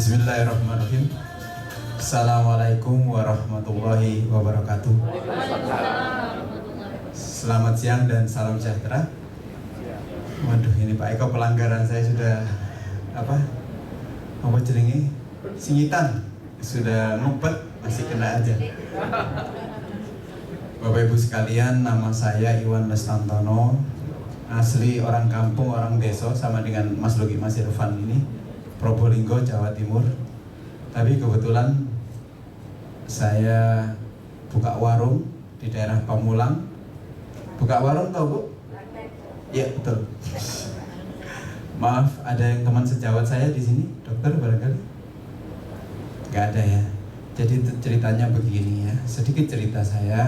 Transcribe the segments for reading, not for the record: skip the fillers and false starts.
Bismillahirrahmanirrahim. Assalamualaikum warahmatullahi wabarakatuh. Selamat siang dan salam sejahtera. Waduh, ini Pak Eko pelanggaran saya sudah apa jenenge singitan, sudah ngumpet masih kena aja. Bapak Ibu sekalian, nama saya Iwan Lestantono, asli orang kampung, orang desa, sama dengan Mas Luki Mas Irfan ini, Probolinggo, Jawa Timur. Tapi kebetulan saya buka warung di daerah Pamulang. Buka warung tau Bu? Iya betul. Maaf, ada yang teman sejawat saya di sini, dokter barangkali? Gak ada ya. Jadi ceritanya begini ya, sedikit cerita saya.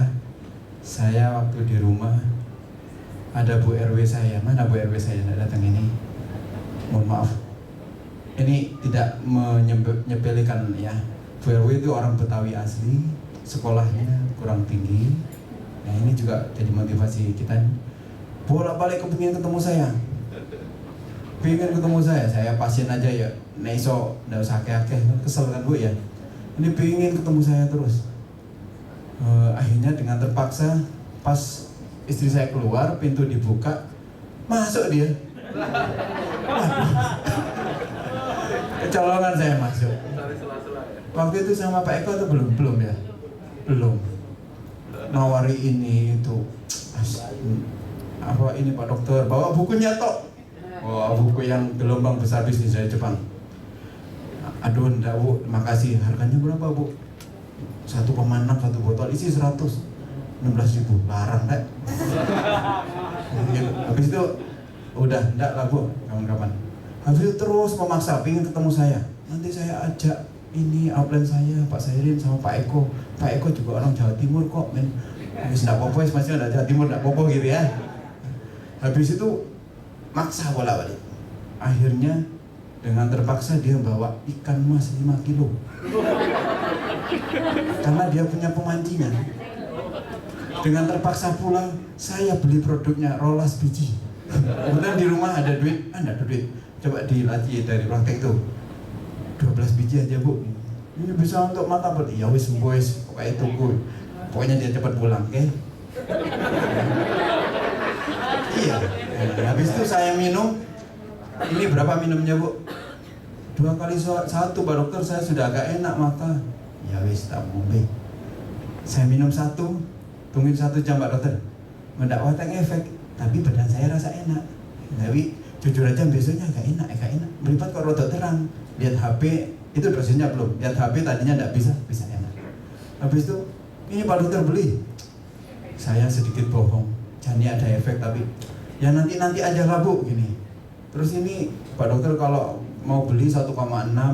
Saya waktu di rumah ada Bu RW saya, mana Bu RW saya tidak datang ini? Mohon maaf. Ini tidak menyepelekan ya. Bu RW itu orang Betawi asli, sekolahnya kurang tinggi. Nah ini juga jadi motivasi kita. Bolak-balik kepingin ketemu saya. Pengen ketemu saya pasien aja ya. Naiso, nggak usah akeh-akeh, kesel kan Bu ya. Ini pengen ketemu saya terus. Akhirnya dengan terpaksa pas istri saya keluar, pintu dibuka, masuk dia. Kecolongan saya masuk. Waktu itu sama Pak Eko itu belum ya, belum. Nawari ini itu, apa ini Pak Dokter, bawa bukunya tok. Wah, buku yang gelombang besar bisnis dari Jepang. Aduh, enggak Bu, makasih. Harganya berapa Bu? 1,6 satu botol, isi 116.000. Larang enggak? Habis itu udah enggak lah Bu, kawan-kawan. Habis itu terus memaksa pengen ketemu saya. Nanti saya ajak ini upline saya, Pak Sairin sama Pak Eko. Pak Eko juga orang Jawa Timur kok, men. Habis enggak popo, masih ada Jawa Timur enggak popo gitu ya. Habis itu maksa bolak-balik. Akhirnya dengan terpaksa dia bawa ikan mas 5 kilo. Karena dia punya pemancingan. Dengan terpaksa pulang, saya beli produknya rolas biji. Kemudian di rumah ada duit, ada duit. Coba dilatih dari praktek tuh. 12 biji aja Bu. Ini bisa untuk mata buat ya wis boys, pokoknya tunggu. Pokoknya dia cepat pulang, oke? Okay? Iya. Habis itu saya minum. Ini berapa minumnya Bu? 2 kali 1 Pak Dokter, saya sudah agak enak mata. Ya wis tak ngombe. Saya minum 1, tungguin 1 jam Pak Dokter. Mendak wateng efek, tapi badan saya rasa enak. Tapi jujur aja besoknya agak enak. Meripat kok rada terang. Lihat HP, itu dosisnya belum. Lihat HP tadinya enggak bisa enak. Habis itu, ini Pak Dokter beli. Saya sedikit bohong. Jadi ada efek tapi ya nanti aja lah Bu gini. Terus ini Pak Dokter kalau mau beli 1,6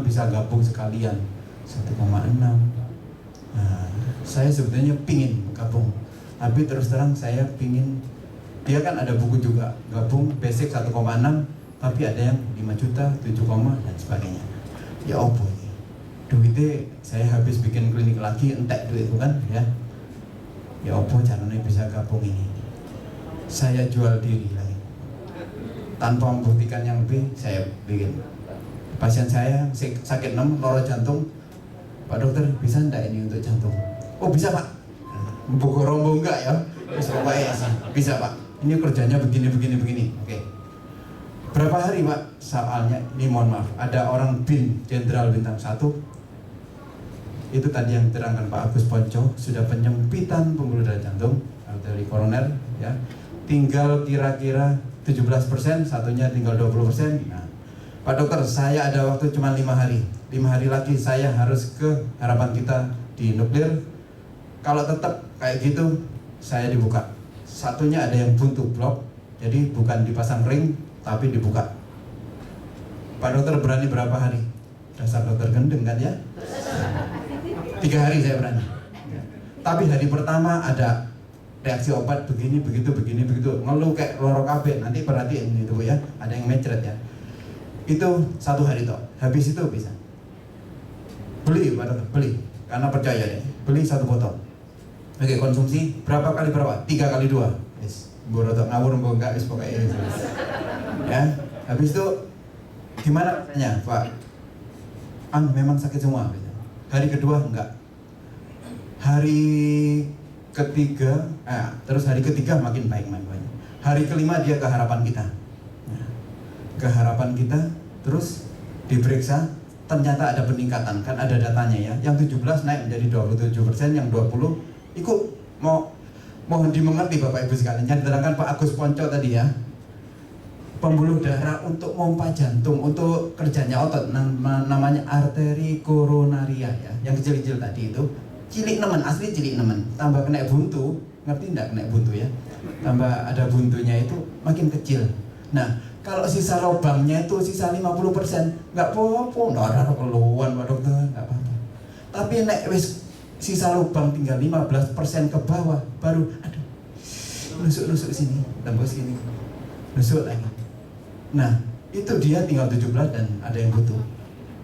bisa gabung sekalian 1,6. Nah, saya sebetulnya pingin gabung, tapi terus terang saya pingin, dia kan ada buku juga gabung basic 1,6, tapi ada yang 5 juta, 7, dan sebagainya. Ya opo ini duitnya saya habis bikin klinik lagi, entek duit itu kan ya. Ya opo caranya bisa gabung ini. Saya jual diri lagi tanpa membuktikan yang lebih. Saya bikin pasien saya sakit 6, loro jantung. Pak Dokter bisa enggak ini untuk jantung? Oh bisa Pak. Buku rombong enggak ya? Bisa Pak. Ini kerjanya begini. Oke. Berapa hari Pak? Soalnya ini mohon maaf, ada orang BIN Jenderal Bintang 1. Itu tadi yang diterangkan Pak Agus Ponco, sudah penyempitan pembuluh darah jantung, arteri koroner ya. Tinggal kira-kira 17%, satunya tinggal 20%. Nah, Pak Dokter, saya ada waktu cuma 5 hari. 5 hari lagi saya harus ke harapan kita di nuklir. Kalau tetap kayak gitu, saya dibuka. Satunya ada yang buntu blok, jadi bukan dipasang ring, tapi dibuka. Pak Dokter berani berapa hari? Dasar dokter gendeng kan ya? 3 hari saya berani. Tapi hari pertama ada reaksi obat begini, begitu. Ngeluh kayak loro kabeh. Nanti perhatiin itu Bu ya, ada yang mecret ya. Itu 1 hari toh. Habis itu bisa. Beli Pak Dokter, beli. Karena percaya deh. Beli 1 botol. Oke, konsumsi berapa kali berapa? 3 kali 2. Yes. Borotok ngawur mbok enggak wis pokoke. Ya. Habis itu gimana rasanya, Pak? memang sakit semua. Hari kedua enggak. Hari ketiga, terus hari ketiga makin baik. Hari kelima dia ke harapan kita. Ke harapan kita, terus diperiksa, ternyata ada peningkatan, kan ada datanya ya. Yang 17 naik menjadi 27%, yang 20 ikut mohon dimengerti Bapak Ibu sekalian. Yang diterangkan Pak Agus Ponco tadi ya. Pembuluh darah untuk pompa jantung, untuk kerjanya otot, namanya arteri koronaria ya. Yang kecil-kecil tadi itu, cilik nemen, asli cilik nemen. Tambah kena buntu, ngerti enggak kena buntu ya? Tambah ada buntunya itu makin kecil. Nah, kalau sisa lubangnya itu sisa 50%, nggak apa-apa, nggak ada keluhan Pak Dokter, nggak apa-apa. Tapi nek wis sisa lubang tinggal 15% ke bawah, baru aduh, nusuk sini, tembus sini, nusuk lagi. Nah, itu dia tinggal 17 dan ada yang butuh.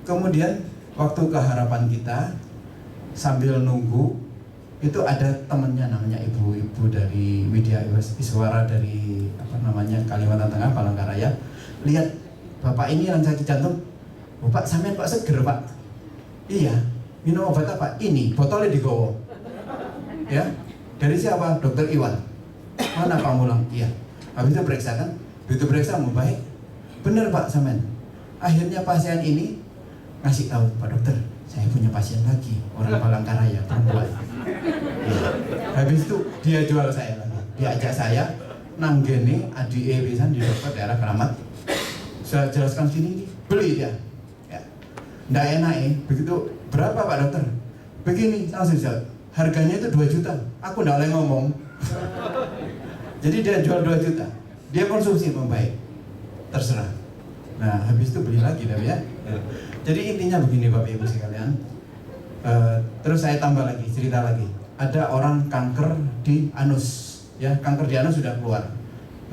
Kemudian waktu ke harapan kita sambil nunggu, itu ada temennya namanya ibu-ibu dari Widya Iswara dari Kalimantan Tengah, Palangkaraya. Lihat bapak ini yang sakit jantung, Bapak sampean kok seger Pak? Iya, minum obat apa? Ini, botolnya digowo. Ya, dari siapa? Dokter Iwan. Mana Pak Mulang? Iya. Habis itu periksa kan? Begitu periksa mau baik. Bener Pak sampean. Akhirnya pasien ini ngasih tahu, Pak Dokter, saya punya pasien lagi, orang Palangkaraya, perempuan. Ya. Habis itu dia jual saya lagi. Dia ajak saya nanggene adik pisan di dokter daerah Keramat. Saya jelaskan sini, beli dia. Ya. Nggak enak begitu, berapa Pak Dokter? Begini, langsung jawab. Harganya itu 2 juta. Aku nggak boleh ngomong. Jadi dia jual 2 juta. Dia konsumsi membaik. Terserah. Nah, habis itu beli lagi dah ya. Jadi intinya begini Bapak Ibu sekalian. Terus saya tambah lagi, cerita lagi. Ada orang kanker di anus, ya kanker di anus sudah keluar.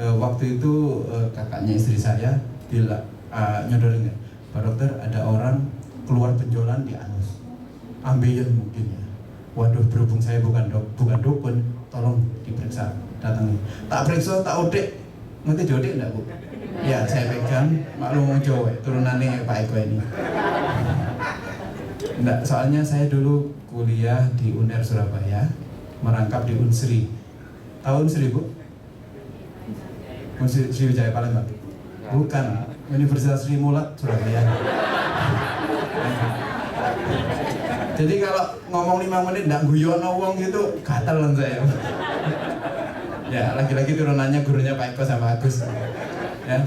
Waktu itu kakaknya istri saya bilang, nyodorin, Pak Dokter ada orang keluar benjolan di anus, ambeien mungkin ya. Waduh, berhubung saya bukan dukun, tolong diperiksa, datangi. Tak periksa, tak odek, ngerti jodek enggak Bu? Ya saya pegang, maklum Jawa, turunannya Pak Eko ini. Enggak, soalnya saya dulu kuliah di UNER Surabaya, merangkap di Unsri. Tahu Unsri Bu? Unsri Sriwijaya Palembang? Bukan, Universitas Sri Mulat Surabaya. Jadi kalau ngomong 5 menit enggak guyono wong gitu, gatel kan saya. Ya, lagi-lagi turunannya gurunya Pak Eko sama Agus. Ya.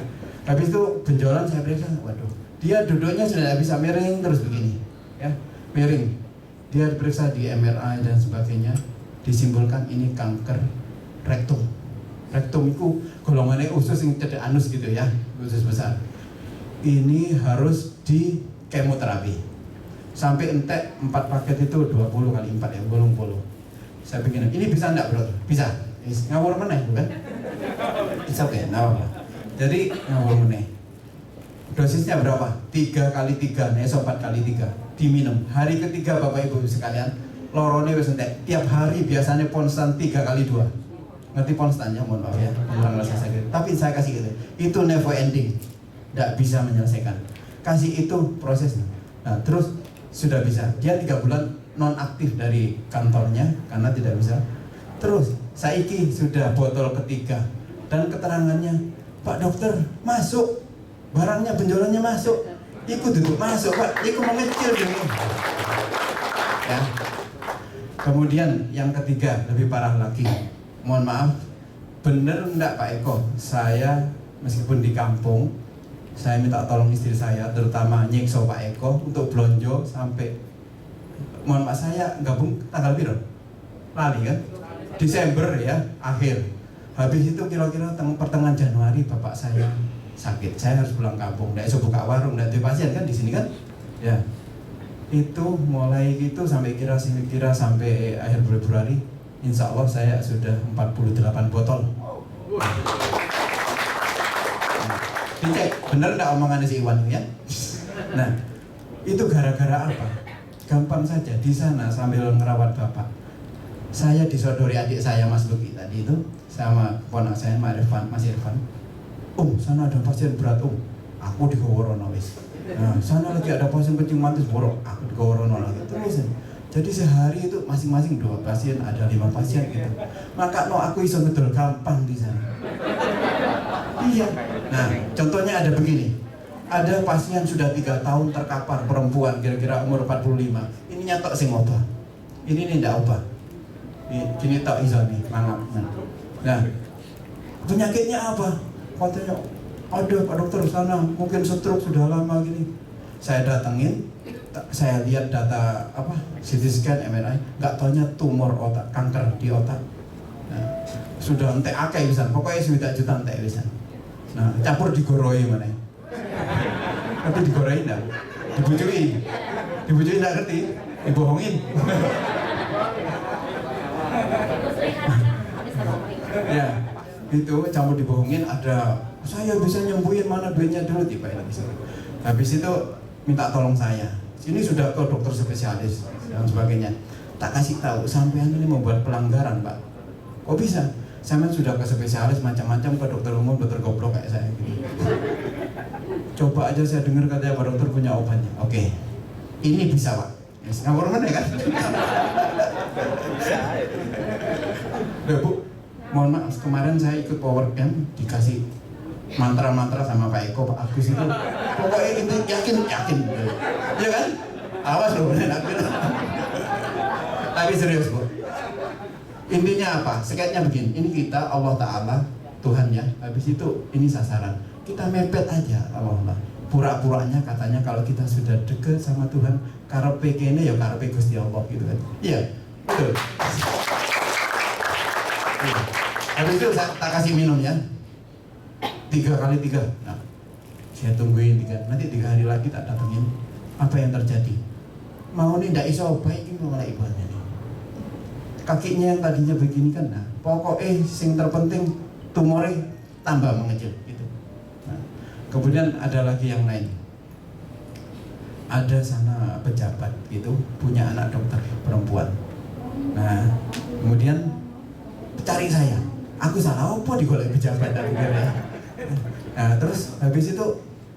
Habis itu benjolan saya periksa, waduh, dia duduknya sudah tidak bisa miring terus begini, ya, miring. Dia diperiksa di MRI dan sebagainya, disimpulkan ini kanker rektum. Rektum itu golongannya usus yang cedek anus gitu ya, usus besar. Ini harus di kemoterapi. Sampai entek 4 paket itu 20 kali 4 ya, 80. Saya pikir, ini bisa enggak bro? Bisa. Ngawur meneh bukan? Bisa oke, nah. Jadi ngawur meneh. Dosisnya berapa? 3 kali 3, neso 4 kali 3 diminum. Hari ketiga Bapak Ibu sekalian, lorone wis entek. Tiap hari biasanya konstan 3 kali 2. Ngerti konstannya, mohon maaf ya, pengurangan rasa sakit. Tapi saya kasih gitu. Itu never ending. Enggak bisa menyelesaikan. Kasih itu prosesnya. Nah, terus sudah bisa. Dia 3 bulan non aktif dari kantornya karena tidak bisa. Terus saiki sudah botol ketiga dan keterangannya, Pak Dokter, masuk, barangnya benjolannya masuk, ikut duduk masuk Pak, ikut mengecil dulu. Ya. Kemudian yang ketiga lebih parah lagi, mohon maaf, bener enggak Pak Eko? Saya meskipun di kampung, saya minta tolong istri saya, terutama nyiksa Pak Eko untuk belonjo sampai, mohon maaf saya gabung tanggal piro? Lali kan? Desember ya, akhir. Habis itu kira-kira pertengahan Januari bapak saya sakit, saya harus pulang kampung. Nggak bisa buka warung, nggak ada pasien kan di sini kan? Ya, itu mulai gitu sampai kira sampai akhir Februari, insya Allah saya sudah 48 botol. Dicek, bener nggak omongannya si Iwan ya? Nah, itu gara-gara apa? Gampang saja, di sana sambil ngerawat bapak, saya disodori adik saya Mas Luki tadi itu sama ponak saya Mas Irfan. Sana ada pasien berat aku digoworono wis. Nah, sana lagi ada pasien kencing manis borok, aku digorono lagi terus. Jadi sehari itu masing-masing 2 pasien, ada 5 pasien gitu. Maka aku iso ngedol gampang di sana. Iya. Nah, contohnya ada begini. Ada pasien sudah 3 tahun terkapar, perempuan kira-kira umur 45. Ini nyatok sing obah. Ini ndak obah. Ini tok iso nih, mangap. Nah, penyakitnya apa? Katanya ada Pak Dokter sana, mungkin stroke sudah lama gini. Saya datengin, saya lihat data CT scan, MRI, nggak taunya tumor otak, kanker di otak. Nah, sudah entek akeh bisa, pokoknya sudah juta entek bisa. Nah, campur digoroi mana? Tapi digoroi enggak? Dibujui enggak ngerti? Dibohongin. Ya, itu campur dibohongin. Ada saya bisa nyembuhin, mana duitnya dulu tiba lagi. Habis itu minta tolong saya. Ini sudah ke dokter spesialis dan sebagainya. Tak kasih tahu sampean ini membuat pelanggaran, Pak. Kok bisa? Sampean sudah ke spesialis macam-macam, ke dokter umum, dokter goblok kayak saya gitu. Coba aja saya dengar katanya Pak Dokter punya obatnya. Oke. Ini bisa, Pak. Ngawur mana kan? Loh, Bu, mohon maaf, kemarin saya ikut power camp, dikasih mantra-mantra sama Pak Eko, Pak Agus itu. Pokoknya itu yakin. Ya kan? Awas loh, bener. Tapi serius, Bu. Intinya apa? Sekatnya begini, ini kita Allah Ta'ala, Tuhan ya. Habis itu ini sasaran. Kita mepet aja Allah. Pura-puranya katanya kalau kita sudah deket sama Tuhan, karepe kene ya karepe Gusti Allah gitu kan. Iya, betul. Habis itu saya tak kasih minum ya. 3 kali 3. Nah, saya tungguin 3. Nanti 3 hari lagi tak datengin. Apa yang terjadi? Mau nih ndak iso baik ini malah ibaratnya nih. Kakinya yang tadinya begini kan. Nah, pokoknya sing terpenting tumornya tambah mengecil gitu. Nah, kemudian ada lagi yang lain. Ada sana pejabat gitu punya anak dokter perempuan. Nah, kemudian cari saya. Aku salah apa digolek pejabat tadi ya. Nah, terus habis itu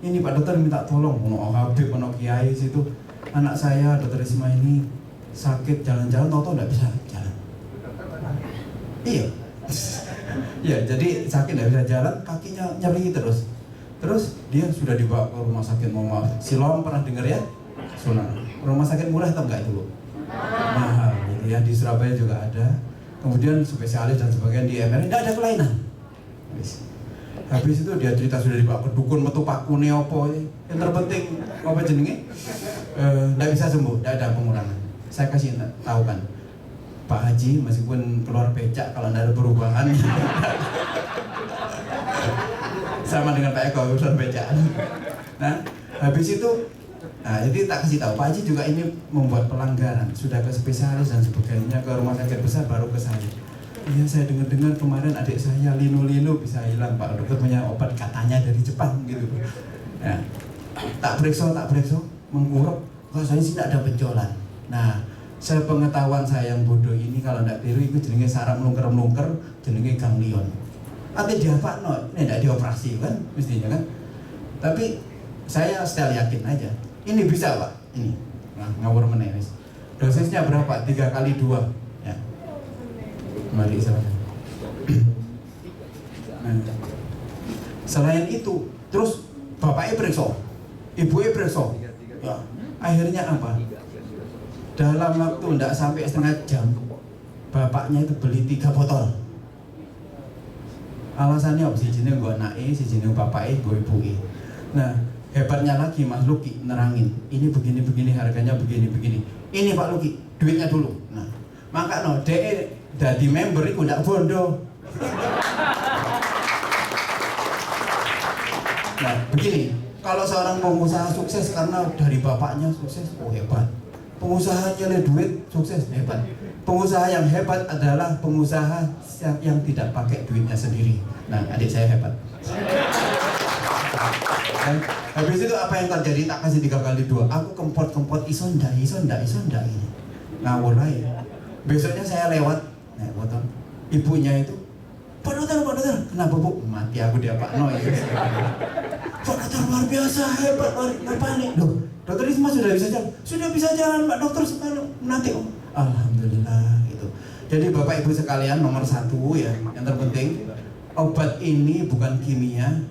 ini Pak Dokter minta tolong, ono Habib, ono Kiai situ. Anak saya Dokter Risma ini sakit jalan-jalan tau-tau enggak bisa jalan. Iya. Ya, jadi sakit enggak bisa jalan, kakinya nyeri terus. Terus dia sudah dibawa ke rumah sakit Siloam, pernah dengar ya? Rumah sakit murah atau enggak itu, Bu? Mahal gitu ya, di Surabaya juga ada. Kemudian spesialis dan sebagainya di MRI, enggak ada kelainan. Habis itu dia cerita sudah dibawa ke dukun, metu pakune opo. Yang terpenting apa jenenge? Enggak bisa sembuh, enggak ada pengurangan. Saya kasih tahu kan, Pak Haji meskipun keluar becak kalau enggak ada perubahan. Sama dengan Pak Eko urusan becak. Nah, habis itu jadi tak kasih tahu Pak Haji juga ini membuat pelanggaran, sudah ke spesialis dan sebagainya, ke rumah sakit besar baru ke saya. Iya, saya dengar-dengar kemarin adik saya linu-linu bisa hilang, Pak Dokter punya obat katanya dari Jepang gitu. Nah, tak periksa menguruk, kalau saya sih tidak ada benjolan. Nah, sepengetahuan saya yang bodoh ini kalau tidak tiru itu jenenge saraf melungker-melungker, jenenge ganglion. Nanti dia apa? No, ini tidak dioperasi kan, mestinya kan. Tapi saya still yakin aja, ini bisa Pak, ini. Nah, ngawur menenis. Dosisnya berapa? 3 kali 2. Ya. Mari silakan. Nah, selain itu, terus bapaknya periksa, ibunya periksa. Ya, akhirnya apa? Dalam waktu tidak sampai setengah jam, bapaknya itu beli 3 botol. Alasannya apa? Si jenis gue naik, si jenis bapaknya, gue ibunya. Nah, hebatnya lagi Mas Luki nerangin, ini begini-begini harganya begini-begini. Ini Pak Luki, duitnya dulu. Nah, maka DE jadi member itu ndak bondo. Nah, begini, kalau seorang pengusaha sukses karena dari bapaknya sukses, oh hebat. Pengusaha nyari duit sukses, hebat. Pengusaha yang hebat adalah pengusaha yang tidak pakai duitnya sendiri. Nah, adik saya hebat. Dan habis itu apa yang terjadi? Tak kasih 3 kali 2. Aku kempot iso ndak ini. Ngawur aja. Besoknya saya lewat, naik motor. Ibunya itu, Pak Dokter, kenapa Bu? Mati aku dia Pak No itu. Pak dokter luar biasa, hebat, nggak panik. Loh, dokter Risma sudah bisa jalan? Sudah bisa jalan, Pak dokter sekarang nanti. Oh, alhamdulillah gitu. Jadi Bapak Ibu sekalian, nomor satu ya, yang terpenting, obat ini bukan kimia.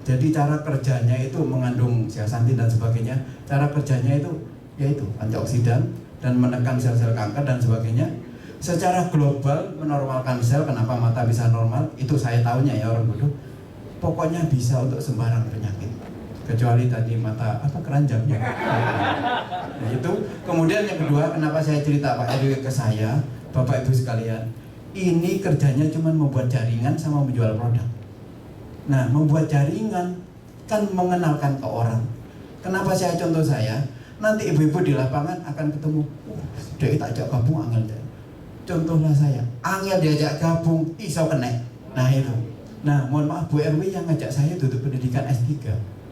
Jadi cara kerjanya itu mengandung zeaxanthin dan sebagainya. Cara kerjanya itu yaitu antioksidan dan menekan sel-sel kanker dan sebagainya. Secara global menormalkan sel. Kenapa mata bisa normal? Itu saya tahunya ya orang bodoh. Pokoknya bisa untuk sembarang penyakit. Kecuali tadi mata keranjangnya. Nah, itu. Kemudian yang kedua, kenapa saya cerita Pak RW ke saya, Bapak Ibu sekalian, ini kerjanya cuma membuat jaringan sama menjual produk. Nah, membuat jaringan kan mengenalkan ke orang. Kenapa saya contoh saya? Nanti ibu-ibu di lapangan akan ketemu, dia tak ajak gabung angel. Contohlah saya, angel diajak gabung, iso kena. Nah itu. Nah, mohon maaf Bu RW yang ngajak saya duduk pendidikan S3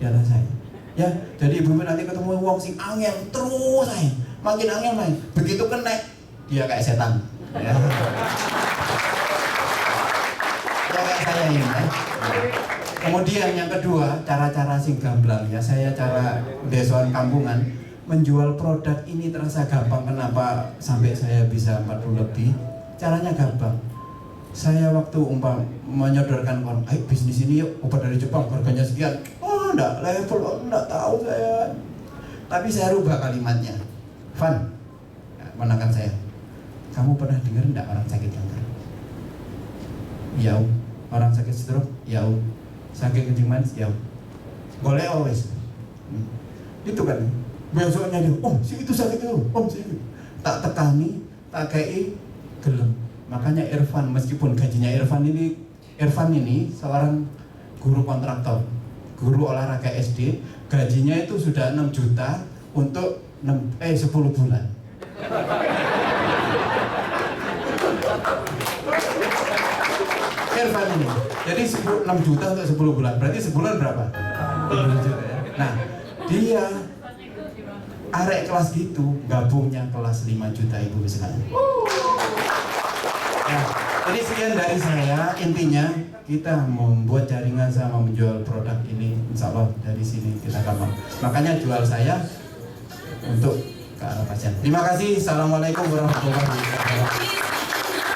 di atas saya. Ya, jadi ibu-ibu nanti ketemu wong sing angel terus saya, makin angel main. Begitu kena, dia kayak setan. Ya. Ya kayak saya ini ya. Kemudian yang kedua, cara-cara sing gamblang ya, saya cara desoan kampungan menjual produk ini terasa gampang. Kenapa sampai saya bisa 40 lebih? Caranya gampang. Saya waktu menyodorkan orang, ayo bisnis ini yuk, obat dari Jepang harganya sekian. Oh enggak level, enggak tahu saya. Tapi saya rubah kalimatnya. Van, menangkan saya. Kamu pernah dengar enggak orang sakit kanker? Ya, orang sakit stroke? Ya, sakit kencing manis? Ya, boleh always. Itu kan. Besoknya dia, si itu sakit itu, si itu. Tak tekani, tak kei, gelem. Makanya Irfan, meskipun gajinya Irfan ini seorang guru kontraktor, guru olahraga SD, gajinya itu sudah 6 juta untuk 10 bulan. Irfan ini, jadi 6 juta untuk 10 bulan, berarti sebulan berapa? 10 juta ya. Nah, dia arek kelas gitu, gabungnya kelas 5 juta ibu sekalian. Nah, jadi sekian dari saya, intinya kita membuat jaringan sama menjual produk ini, insya Allah dari sini kita gampang. Makanya jual saya untuk ke arah pasien. Terima kasih. Assalamualaikum warahmatullahi wabarakatuh.